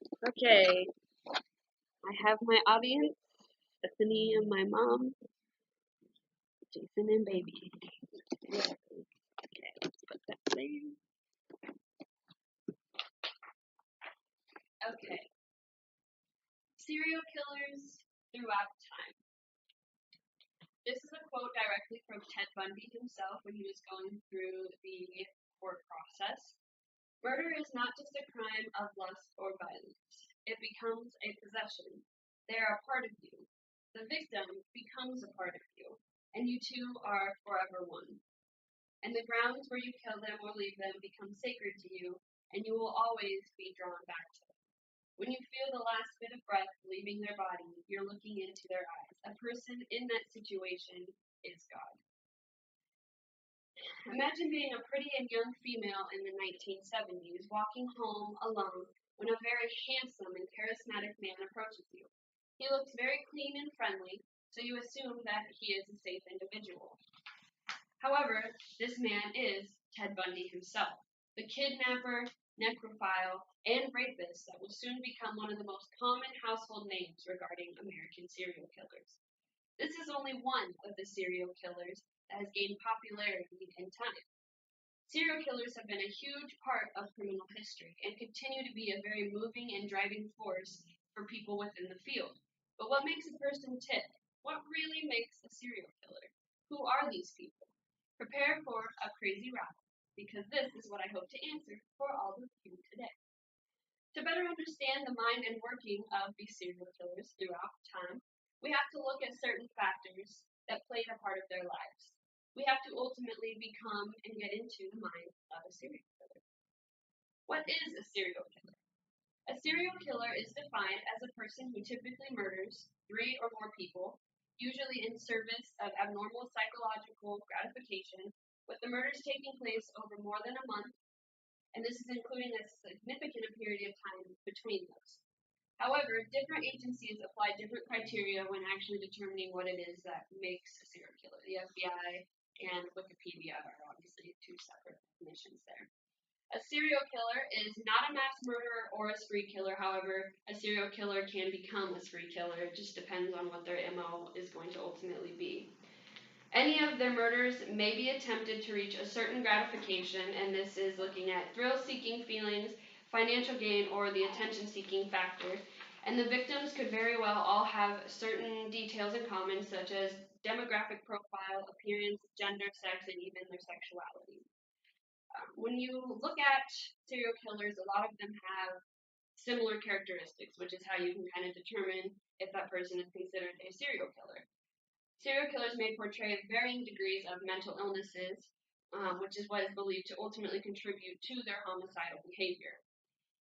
Okay, I have my audience, Stephanie and my mom, Jason and baby. Okay, let's put that there. Okay, serial killers throughout time. This is a quote directly from Ted Bundy himself when he was going through the court process. Murder is not just a crime of lust or violence. It becomes a possession. They are a part of you. The victim becomes a part of you, and you two are forever one. And the grounds where you kill them or leave them become sacred to you, and you will always be drawn back to them. When you feel the last bit of breath leaving their body, you're looking into their eyes. A person in that situation is God. Imagine being a pretty and young female in the 1970s, walking home alone when a very handsome and charismatic man approaches you. He looks very clean and friendly, so you assume that he is a safe individual. However, this man is Ted Bundy himself, the kidnapper, necrophile, and rapist that will soon become one of the most common household names regarding American serial killers. This is only one of the serial killers that has gained popularity in time. Serial killers have been a huge part of criminal history and continue to be a very moving and driving force for people within the field. But what makes a person tick? What really makes a serial killer? Who are these people? Prepare for a crazy ride, because this is what I hope to answer for all of you today. To better understand the mind and working of these serial killers throughout time, we have to look at certain factors that played a part of their lives. We have to ultimately become and get into the mind of a serial killer. What is a serial killer? A serial killer is defined as a person who typically murders 3 or more people, usually in service of abnormal psychological gratification, with the murders taking place over more than a month, and this is including a significant period of time between those. However, different agencies apply different criteria when actually determining what it is that makes a serial killer. The FBI and Wikipedia are obviously 2 separate definitions there. A serial killer is not a mass murderer or a spree killer. However, a serial killer can become a spree killer. It just depends on what their MO is going to ultimately be. Any of their murders may be attempted to reach a certain gratification, and this is looking at thrill-seeking feelings, financial gain, or the attention-seeking factor. And the victims could very well all have certain details in common, such as demographic profile, appearance, gender, sex, and even their sexuality. When you look at serial killers, a lot of them have similar characteristics, which is how you can kind of determine if that person is considered a serial killer. Serial killers may portray varying degrees of mental illnesses, which is what is believed to ultimately contribute to their homicidal behavior.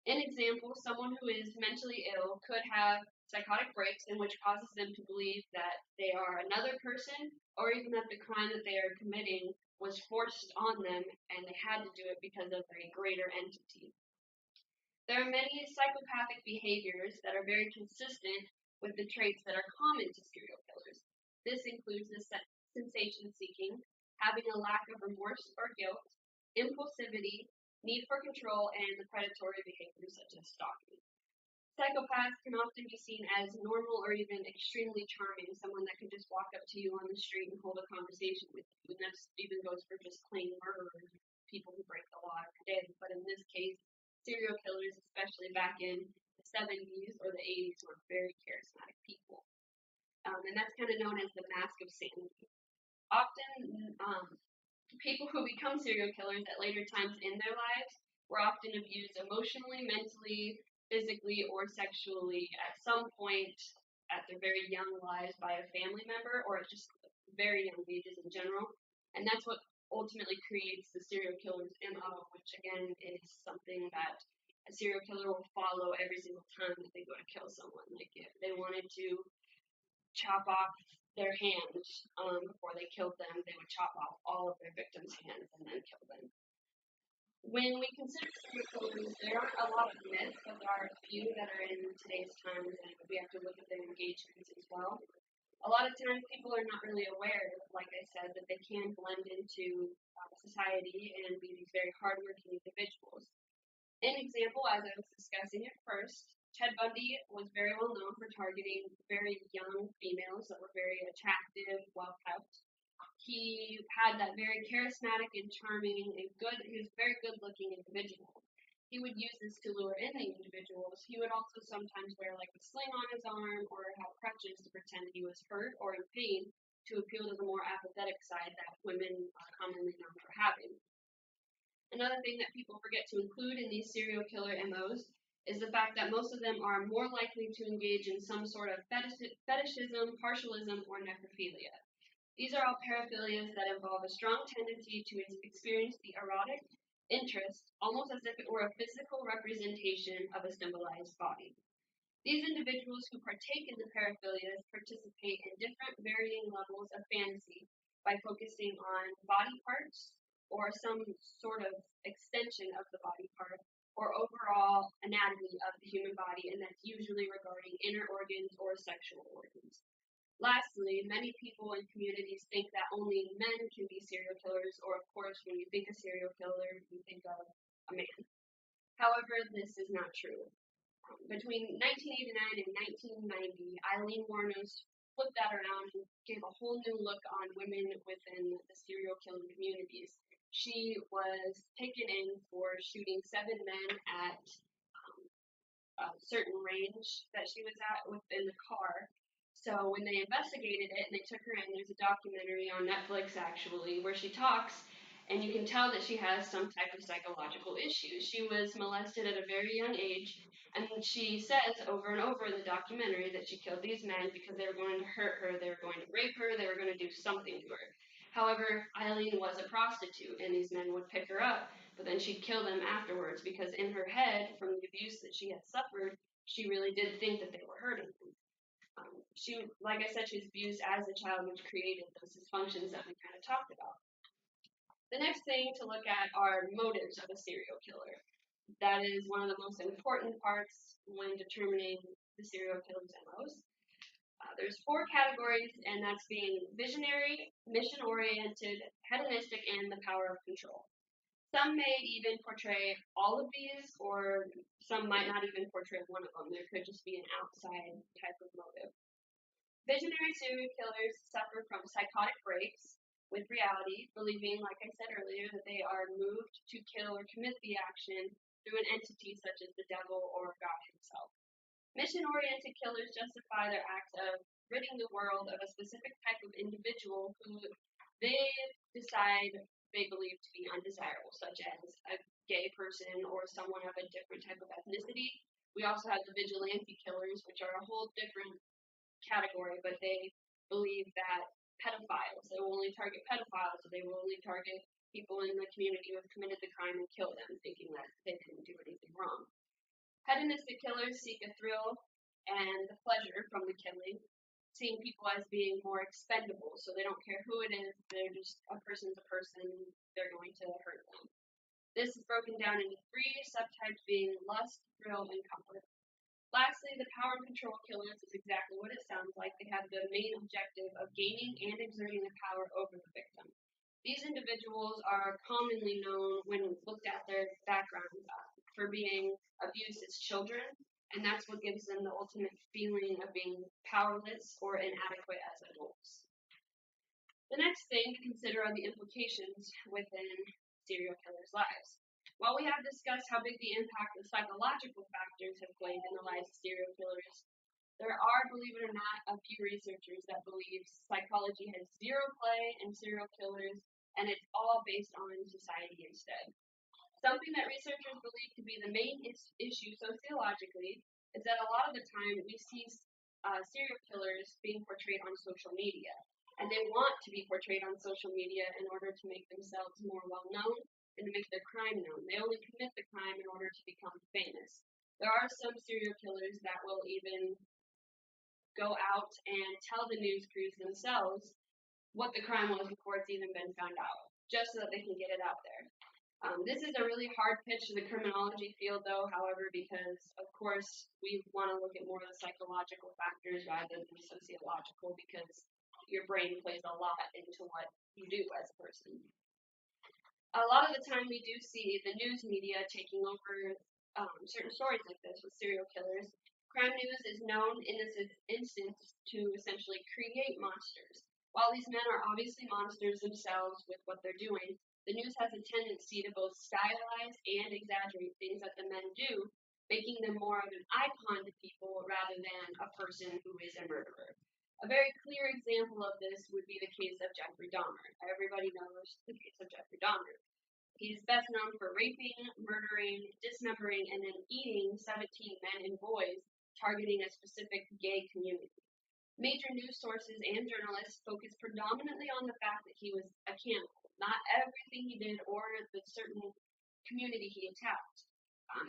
In example, someone who is mentally ill could have psychotic breaks in which causes them to believe that they are another person, or even that the crime that they are committing was forced on them and they had to do it because of a greater entity. There are many psychopathic behaviors that are very consistent with the traits that are common to serial killers. This includes the sensation seeking, having a lack of remorse or guilt, impulsivity, need for control, and the predatory behaviors such as stalking. Psychopaths can often be seen as normal or even extremely charming, someone that can just walk up to you on the street and hold a conversation with you. And that even goes for just plain murderers, people who break the law every day. But in this case, serial killers, especially back in the 70s or the 80s, were very charismatic people. And that's kind of known as the mask of sanity. Often, people who become serial killers at later times in their lives were often abused emotionally, mentally, physically, or sexually at some point at their very young lives by a family member or at just very young ages in general. And that's what ultimately creates the serial killer's MO, which again is something that a serial killer will follow every single time that they go to kill someone. Like if they wanted to chop off their hands before they killed them, they would chop off all of their victims' hands and then kill them. When we consider serial killers, there aren't a lot of myths, but there are a few that are in today's times, and we have to look at their engagements as well. A lot of times, people are not really aware, like I said, that they can blend into society and be these very hardworking individuals. An example, as I was discussing it first, Ted Bundy was very well known for targeting very young females that were very attractive, well kept. He had that very charismatic and charming and good, he was a very good looking individual. He would use this to lure in the individuals. He would also sometimes wear like a sling on his arm or have crutches to pretend he was hurt or in pain to appeal to the more apathetic side that women are commonly known for having. Another thing that people forget to include in these serial killer MOs is the fact that most of them are more likely to engage in some sort of fetishism, partialism, or necrophilia. These are all paraphilias that involve a strong tendency to experience the erotic interest almost as if it were a physical representation of a symbolized body. These individuals who partake in the paraphilias participate in different varying levels of fantasy by focusing on body parts or some sort of extension of the body part or overall anatomy of the human body, and that's usually regarding inner organs or sexual organs. Lastly, many people in communities think that only men can be serial killers, or of course, when you think of serial killer, you think of a man. However, this is not true. Between 1989 and 1990, Eileen Wuornos flipped that around and gave a whole new look on women within the serial killing communities. She was taken in for shooting 7 men at a certain range that she was at within the car. So when they investigated it and they took her in, there's a documentary on Netflix actually where she talks, and you can tell that she has some type of psychological issues. She was molested at a very young age, and she says over and over in the documentary that she killed these men because they were going to hurt her, they were going to rape her, they were going to do something to her. However, Eileen was a prostitute, and these men would pick her up, but then she'd kill them afterwards because in her head, from the abuse that she had suffered, she really did think that they were hurting them. She, like I said, she was abused as a child, which created those dysfunctions that we kind of talked about. The next thing to look at are motives of a serial killer. That is one of the most important parts when determining the serial killer's MOs. There's 4 categories, and that's being visionary, mission-oriented, hedonistic, and the power of control. Some may even portray all of these, or some might not even portray one of them. There could just be an outside type of motive. Visionary serial killers suffer from psychotic breaks with reality, believing, like I said earlier, that they are moved to kill or commit the action through an entity such as the devil or God himself. Mission-oriented killers justify their act of ridding the world of a specific type of individual who they decide they believe to be undesirable, such as a gay person or someone of a different type of ethnicity. We also have the vigilante killers, which are a whole different category, but they believe that pedophiles, they will only target pedophiles, so they will only target people in the community who have committed the crime and kill them, thinking that they didn't do anything wrong. Hedonistic killers seek a thrill and the pleasure from the killing, seeing people as being more expendable, so they don't care who it is, they're just a person's a person, they're going to hurt them. This is broken down into 3 subtypes being lust, thrill, and comfort. Lastly, the power and control killers is exactly what it sounds like. They have the main objective of gaining and exerting the power over the victim. These individuals are commonly known, when looked at their background, for being abused as children, and that's what gives them the ultimate feeling of being powerless or inadequate as adults. The next thing to consider are the implications within serial killers' lives. While we have discussed how big the impact of psychological factors have played in the lives of serial killers, there are, believe it or not, a few researchers that believe psychology has 0 play in serial killers, and it's all based on society instead. Something that researchers believe to be the main issue sociologically is that a lot of the time we see serial killers being portrayed on social media, and they want to be portrayed on social media in order to make themselves more well known and to make their crime known. They only commit the crime in order to become famous. There are some serial killers that will even go out and tell the news crews themselves what the crime was before it's even been found out, just so that they can get it out there. This is a really hard pitch to the criminology field, though, however, because, of course, we want to look at more of the psychological factors rather than the sociological, because your brain plays a lot into what you do as a person. A lot of the time we do see the news media taking over certain stories like this with serial killers. Crime News is known in this instance to essentially create monsters. While these men are obviously monsters themselves with what they're doing, the news has a tendency to both stylize and exaggerate things that the men do, making them more of an icon to people rather than a person who is a murderer. A very clear example of this would be the case of Jeffrey Dahmer. Everybody knows the case of Jeffrey Dahmer. He's best known for raping, murdering, dismembering, and then eating 17 men and boys, targeting a specific gay community. Major news sources and journalists focused predominantly on the fact that he was a cannibal, not everything he did or the certain community he attacked.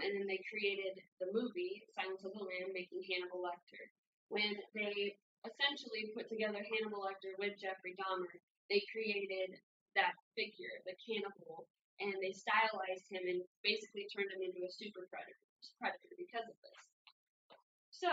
And then they created the movie Silence of the Lamb, making Hannibal Lecter. When they essentially put together Hannibal Lecter with Jeffrey Dahmer, they created that figure, the cannibal, and they stylized him and basically turned him into a super predator because of this. So,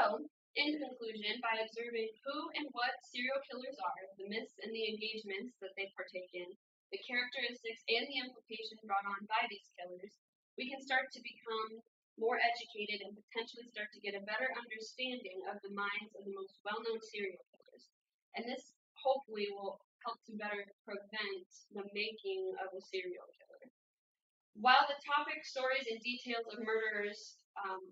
in conclusion, by observing who and what serial killers are, the myths and the engagements that they partake in, the characteristics and the implications brought on by these killers, we can start to become more educated and potentially start to get a better understanding of the minds of the most well-known serial killers. And this hopefully will help to better prevent the making of a serial killer. While the topic, stories, and details of murderers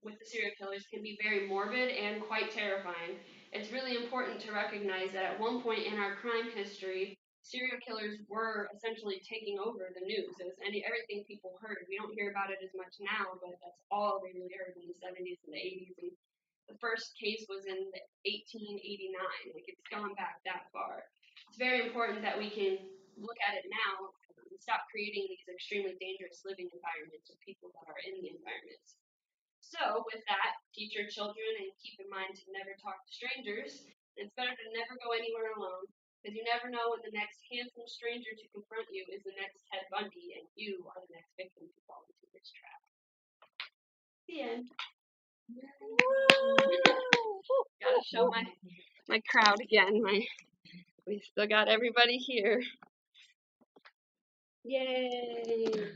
with the serial killers can be very morbid and quite terrifying, it's really important to recognize that at one point in our crime history, serial killers were essentially taking over the news. It was everything people heard. We don't hear about it as much now, but that's all they really heard in the 70s and the 80s. And the first case was in 1889. Like, it's gone back that far. It's very important that we can look at it now and stop creating these extremely dangerous living environments with people that are in the environments. So, with that, teach your children and keep in mind to never talk to strangers. It's better to never go anywhere alone, because you never know when the next handsome stranger to confront you is the next Ted Bundy, and you are the next victim to fall into this trap. The end. Gotta show my crowd again. We still got everybody here. Yay!